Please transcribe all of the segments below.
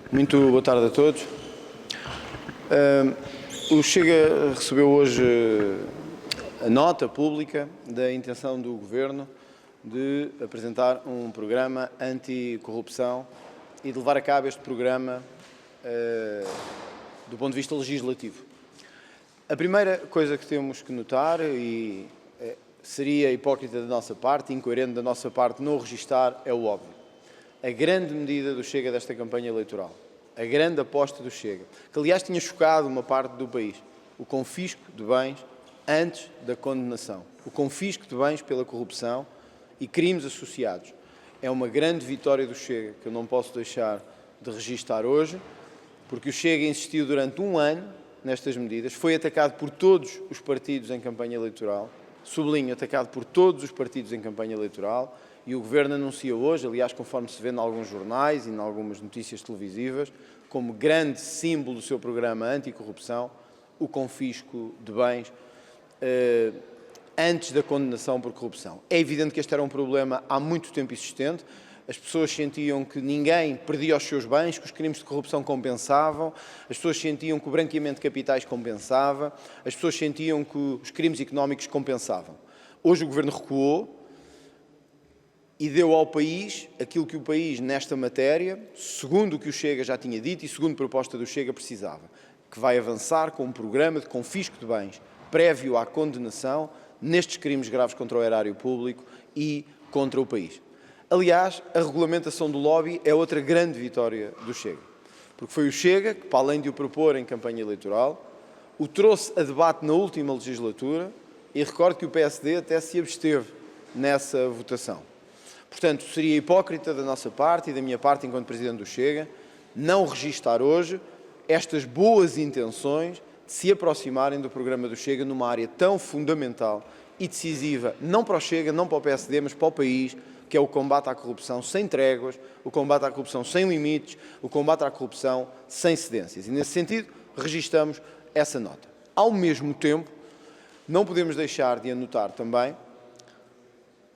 Muito boa tarde a todos. O Chega recebeu hoje a nota pública da intenção do Governo de apresentar um programa anticorrupção e de levar a cabo este programa do ponto de vista legislativo. A primeira coisa que temos que notar, e seria hipócrita da nossa parte, incoerente da nossa parte, não registar, é o óbvio. A grande medida do Chega desta campanha eleitoral, a grande aposta do Chega, que aliás tinha chocado uma parte do país, o confisco de bens antes da condenação, o confisco de bens pela corrupção e crimes associados. É uma grande vitória do Chega, que eu não posso deixar de registar hoje, porque o Chega insistiu durante um ano nestas medidas, foi atacado por todos os partidos em campanha eleitoral, sublinho, atacado por todos os partidos em campanha eleitoral, e o Governo anuncia hoje, aliás, conforme se vê em alguns jornais e em algumas notícias televisivas, como grande símbolo do seu programa anticorrupção, o confisco de bens antes da condenação por corrupção. É evidente que este era um problema há muito tempo existente. As pessoas sentiam que ninguém perdia os seus bens, que os crimes de corrupção compensavam, as pessoas sentiam que o branqueamento de capitais compensava, as pessoas sentiam que os crimes económicos compensavam. Hoje o Governo recuou e deu ao país aquilo que o país, nesta matéria, segundo o que o Chega já tinha dito e segundo a proposta do Chega, precisava, que vai avançar com um programa de confisco de bens prévio à condenação nestes crimes graves contra o erário público e contra o país. Aliás, a regulamentação do lobby é outra grande vitória do Chega, porque foi o Chega que, para além de o propor em campanha eleitoral, o trouxe a debate na última legislatura e recordo que o PSD até se absteve nessa votação. Portanto, seria hipócrita da nossa parte e da minha parte, enquanto Presidente do Chega, não registar hoje estas boas intenções de se aproximarem do programa do Chega numa área tão fundamental e decisiva, não para o Chega, não para o PSD, mas para o país, que é o combate à corrupção sem tréguas, o combate à corrupção sem limites, o combate à corrupção sem cedências. E, nesse sentido, registamos essa nota. Ao mesmo tempo, não podemos deixar de anotar também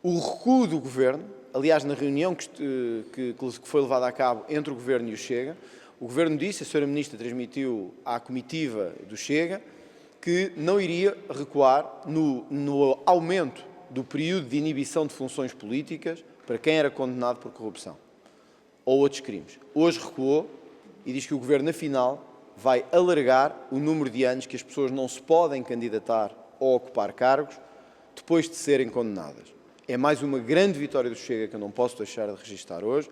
o recuo do Governo. Aliás, na reunião que foi levada a cabo entre o Governo e o Chega, o Governo disse, a Sra. Ministra transmitiu à comitiva do Chega, que não iria recuar no aumento do período de inibição de funções políticas para quem era condenado por corrupção ou outros crimes. Hoje recuou e diz que o Governo, afinal, vai alargar o número de anos que as pessoas não se podem candidatar ou ocupar cargos depois de serem condenadas. É mais uma grande vitória do Chega que eu não posso deixar de registar hoje,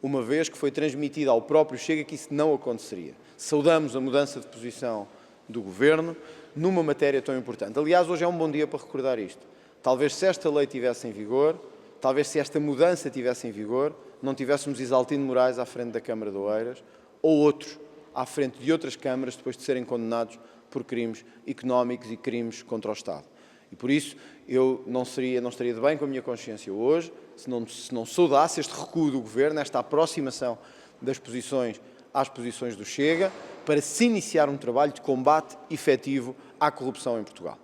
uma vez que foi transmitida ao próprio Chega que isso não aconteceria. Saudamos a mudança de posição do Governo numa matéria tão importante. Aliás, hoje é um bom dia para recordar isto. Talvez se esta lei estivesse em vigor, talvez se esta mudança estivesse em vigor, não tivéssemos Isaltino Moraes à frente da Câmara de Oeiras ou outros à frente de outras câmaras depois de serem condenados por crimes económicos e crimes contra o Estado. E por isso eu não estaria de bem com a minha consciência hoje se não saudasse este recuo do Governo, esta aproximação das posições às posições do Chega, para se iniciar um trabalho de combate efetivo à corrupção em Portugal.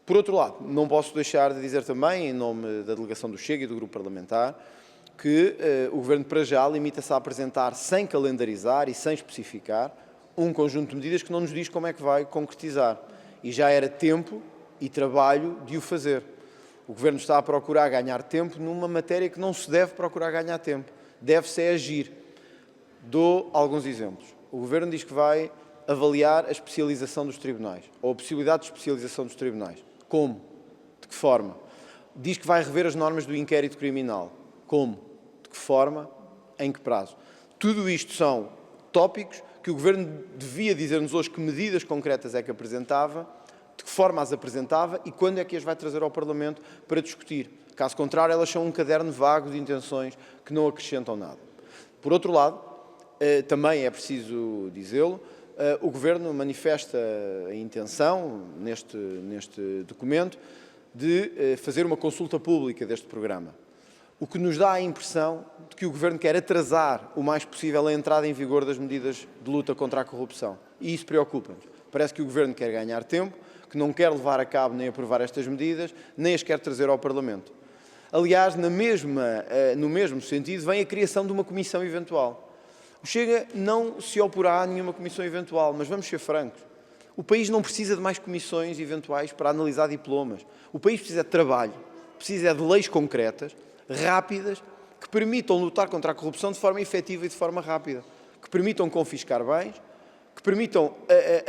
Por outro lado, não posso deixar de dizer também, em nome da delegação do Chega e do Grupo Parlamentar, que o Governo, para já, limita-se a apresentar, sem calendarizar e sem especificar, um conjunto de medidas que não nos diz como é que vai concretizar. E já era tempo e trabalho de o fazer. O Governo está a procurar ganhar tempo numa matéria que não se deve procurar ganhar tempo. Deve-se agir. Dou alguns exemplos. O Governo diz que vai avaliar a especialização dos tribunais, ou a possibilidade de especialização dos tribunais. Como? De que forma? Diz que vai rever as normas do inquérito criminal. Como? De que forma? Em que prazo? Tudo isto são tópicos que o Governo devia dizer-nos hoje que medidas concretas é que apresentava, de que forma as apresentava e quando é que as vai trazer ao Parlamento para discutir. Caso contrário, elas são um caderno vago de intenções que não acrescentam nada. Por outro lado, também é preciso dizê-lo, o Governo manifesta a intenção, neste documento, de fazer uma consulta pública deste programa. O que nos dá a impressão de que o Governo quer atrasar o mais possível a entrada em vigor das medidas de luta contra a corrupção. E isso preocupa-nos. Parece que o Governo quer ganhar tempo, que não quer levar a cabo nem aprovar estas medidas, nem as quer trazer ao Parlamento. Aliás, no mesmo sentido, vem a criação de uma comissão eventual. O Chega não se oporá a nenhuma comissão eventual, mas vamos ser francos. O país não precisa de mais comissões eventuais para analisar diplomas. O país precisa de trabalho, precisa de leis concretas, rápidas, que permitam lutar contra a corrupção de forma efetiva e de forma rápida, que permitam confiscar bens, que permitam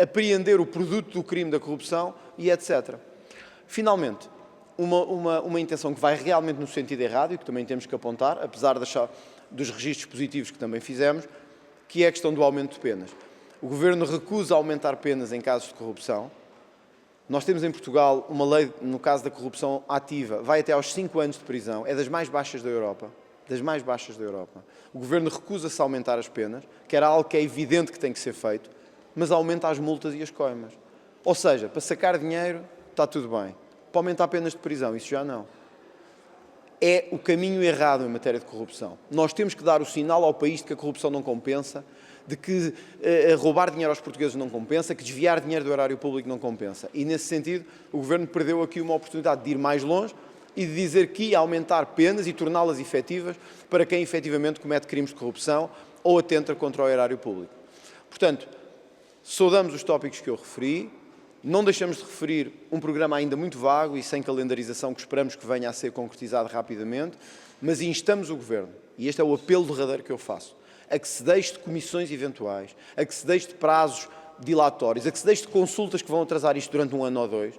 apreender o produto do crime da corrupção e etc. Finalmente, uma intenção que vai realmente no sentido errado e que também temos que apontar, apesar dos registros positivos que também fizemos, que é a questão do aumento de penas. O Governo recusa aumentar penas em casos de corrupção. Nós temos em Portugal uma lei, no caso da corrupção ativa, vai até aos 5 anos de prisão, é das mais baixas da Europa. Das mais baixas da Europa. O Governo recusa-se a aumentar as penas, que era algo que é evidente que tem que ser feito, mas aumenta as multas e as coimas. Ou seja, para sacar dinheiro está tudo bem. Para aumentar penas de prisão, isso já não. É o caminho errado em matéria de corrupção. Nós temos que dar o sinal ao país de que a corrupção não compensa, de que roubar dinheiro aos portugueses não compensa, que desviar dinheiro do erário público não compensa. E, nesse sentido, o Governo perdeu aqui uma oportunidade de ir mais longe e de dizer que ia aumentar penas e torná-las efetivas para quem efetivamente comete crimes de corrupção ou atenta contra o erário público. Portanto, saudamos os tópicos que eu referi, não deixamos de referir um programa ainda muito vago e sem calendarização que esperamos que venha a ser concretizado rapidamente, mas instamos o Governo, e este é o apelo derradeiro que eu faço, a que se deixe de comissões eventuais, a que se deixe de prazos dilatórios, a que se deixe de consultas que vão atrasar isto durante 1 ano ou 2.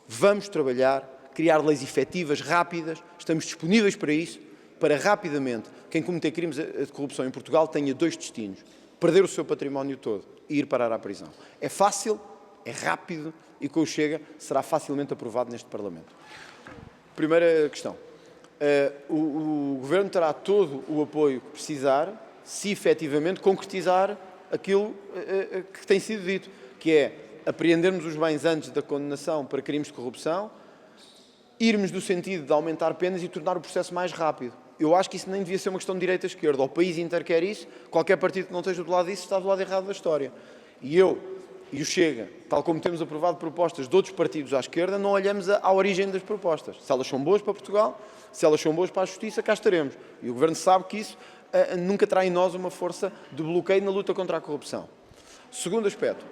Vamos trabalhar, criar leis efetivas, rápidas, estamos disponíveis para isso, para rapidamente quem cometer crimes de corrupção em Portugal tenha 2 destinos: perder o seu património todo e ir parar à prisão. É fácil, é rápido e com o Chega será facilmente aprovado neste Parlamento. Primeira questão. O Governo terá todo o apoio que precisar se efetivamente concretizar aquilo que tem sido dito, que é apreendermos os bens antes da condenação para crimes de corrupção, irmos no sentido de aumentar penas e tornar o processo mais rápido. Eu acho que isso nem devia ser uma questão de direita e esquerda. O país inteiro quer isso, qualquer partido que não esteja do lado disso está do lado errado da história. E eu e o Chega, tal como temos aprovado propostas de outros partidos à esquerda, não olhamos à origem das propostas. Se elas são boas para Portugal, se elas são boas para a justiça, cá estaremos. E o Governo sabe que isso nunca terá em nós uma força de bloqueio na luta contra a corrupção. Segundo aspecto,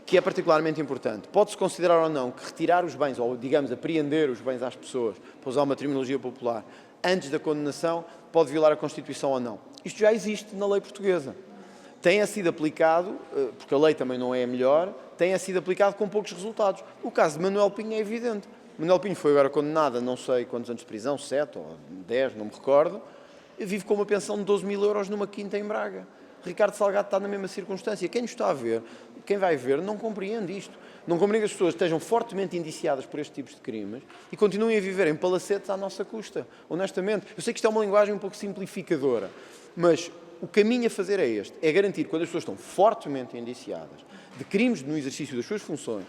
que é particularmente importante, pode-se considerar ou não que retirar os bens, ou digamos, apreender os bens às pessoas, para usar uma terminologia popular, antes da condenação, pode violar a Constituição ou não. Isto já existe na lei portuguesa. Tem sido aplicado, porque a lei também não é a melhor, tem sido aplicado com poucos resultados. O caso de Manuel Pinho é evidente. Manuel Pinho foi agora condenado a não sei quantos anos de prisão, 7 ou 10, não me recordo, vive com uma pensão de 12.000 euros numa quinta em Braga. Ricardo Salgado está na mesma circunstância. Quem nos está a ver, quem vai ver, não compreende isto. Não compreende que as pessoas estejam fortemente indiciadas por estes tipos de crimes e continuem a viver em palacetes à nossa custa, honestamente. Eu sei que isto é uma linguagem um pouco simplificadora, mas o caminho a fazer é este, é garantir que quando as pessoas estão fortemente indiciadas de crimes no exercício das suas funções,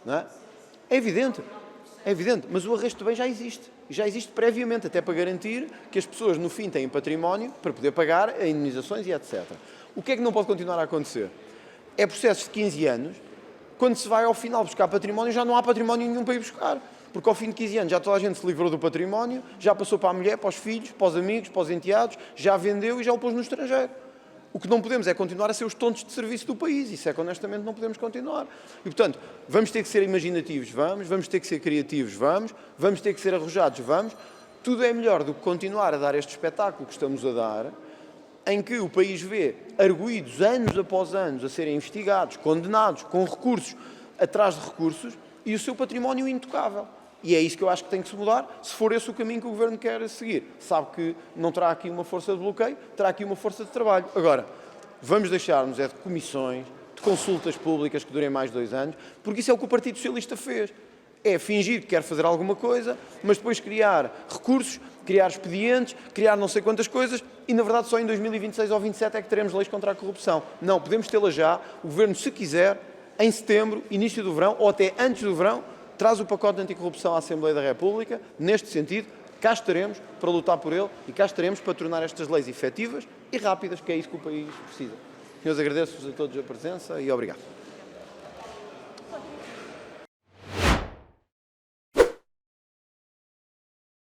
não é? É evidente, mas o arresto de bem já existe. E já existe previamente, até para garantir que as pessoas, no fim, têm património para poder pagar indemnizações e etc. O que é que não pode continuar a acontecer? É processos de 15 anos, quando se vai ao final buscar património, já não há património nenhum para ir buscar. Porque ao fim de 15 anos já toda a gente se livrou do património, já passou para a mulher, para os filhos, para os amigos, para os enteados, já vendeu e já o pôs no estrangeiro. O que não podemos é continuar a ser os tontos de serviço do país. Isso é que honestamente não podemos continuar. E, portanto, vamos ter que ser imaginativos, vamos ter que ser criativos, vamos ter que ser arrojados, Tudo é melhor do que continuar a dar este espetáculo que estamos a dar, em que o país vê arguídos anos após anos a serem investigados, condenados, com recursos, atrás de recursos, e o seu património intocável. E é isso que eu acho que tem que se mudar, se for esse o caminho que o Governo quer seguir. Sabe que não terá aqui uma força de bloqueio, terá aqui uma força de trabalho. Agora, vamos deixar-nos de comissões, de consultas públicas que durem mais de 2 anos, porque isso é o que o Partido Socialista fez. É fingir que quer fazer alguma coisa, mas depois criar recursos, criar expedientes, criar não sei quantas coisas, e na verdade só em 2026 ou 2027 é que teremos leis contra a corrupção. Não, podemos tê-la já. O Governo, se quiser, em setembro, início do verão, ou até antes do verão, traz o pacote de anticorrupção à Assembleia da República. Neste sentido, cá estaremos para lutar por ele e cá estaremos para tornar estas leis efetivas e rápidas, que é isso que o país precisa. Senhores, agradeço-vos a todos a presença e obrigado.